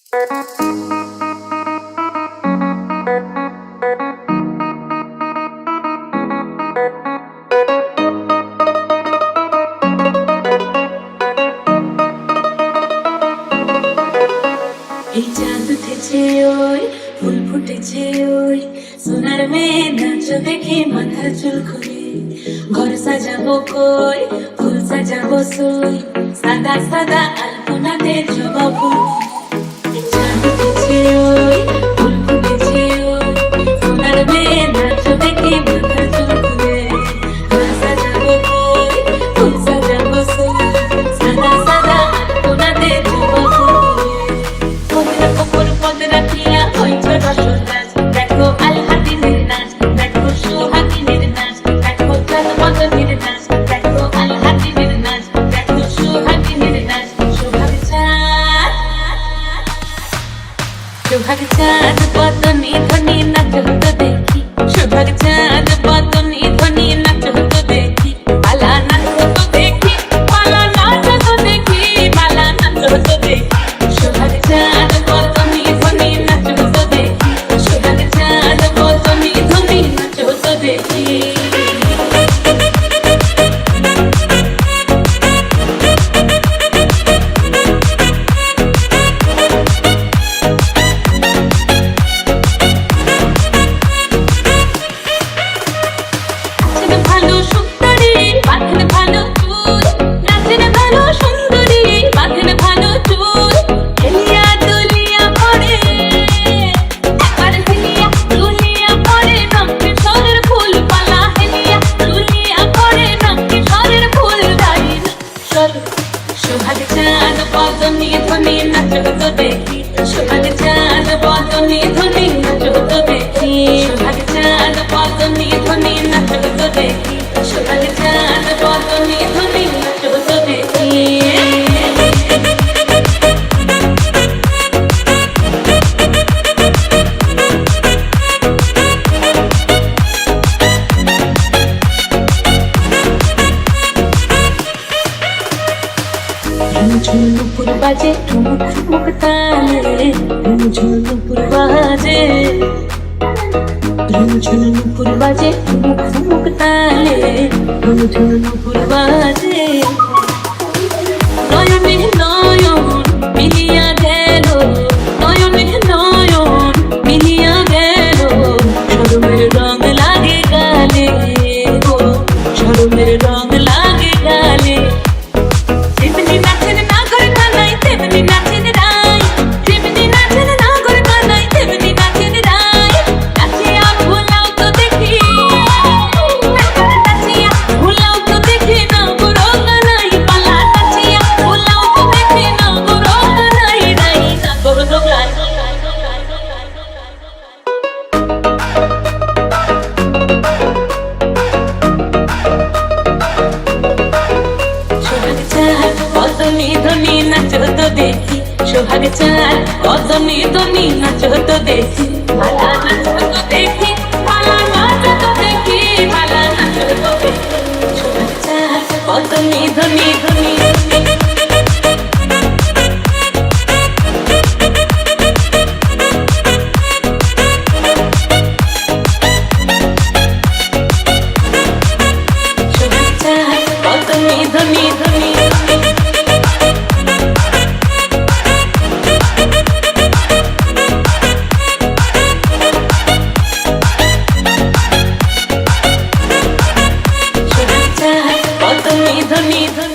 এই চাঁদ উঠেছে ওই ফুল ফুটেছে ওই সোনার মেয়ে নাচ দেখে মাথার চুল খুলে ঘর সাজাবো কই ফুল সাজাবো সই সাদা সাদা আলপনাতে জবা ফুল চাঁদ উঠেছে ওই ফুল ফুটেছে ওই সোনার মেয়ে নাচ দেখে মাথার চুল খুলে ঘর সাজাবো কই ফুল সাজাবো সই সাদা সাদা আলপনাতে জবা ফুল দেখো আলহাদিনের নাচ দেখো সোহাগিনীর নাচ দেখো চাঁদমদনীর নাচ দেখো আলহাদিনের নাচ দেখো সোহাগিনীর নাচ সোহাগ চাঁদ বদনী ধ্বনি নাচ হতো দেখি সোহাগ চাঁদ বদনী ধ্বনি নাচ হতো দেখি পালা নাচ হতো দেখি পালা নাচ হতো দেখি পালা নাচ হতো দেখি সোহাগ চাঁদ বদনী ধ্বনি নাচ হতো দেখি সোহাগ চাঁদ বদনী ধ্বনি নাচ হতো দেখি সোহাগ চাঁদ বদনী ধ্বনি নাচ হতো দেখি সোহাগ চাঁদ বদনী ধ্বনি নাচ হতো দেখি সোহাগ চাঁদ বদনী ধ্বনি নাচ হতো দেখি সোহাগ চাঁদ বদনী ধ্বনি নাচ হতো দেখি ঝুনুপুর বাজে ঠুমুক ঠুমুক তালে ঝুনুপুর বাজে ঝুনুপুর বাজে ঠুমুক ঠুমুক তালে ঝুনুপুর বাজে নয়নে নয়ন মিলিয়া গেল নয়নে নয়ন মিলিয়া গেল শরমের রং লাগে গালে ও শরমের রং লাগে গালে বদনী ধ্বনি নাচ হতো দেখি সোহাগ চাঁদ বদনী ধ্বনি নাচ হতো দেখি ভালা নাচ হতো দেখি ভালা নাচ হতো দেখি ভালা নাচ হতো দেখি সোহাগ চাঁদ বদনী ধ্বনি ধ্বনি সোহাগ চাঁদ বদনী ধ্বনি ধ্বনি ধনী ধনী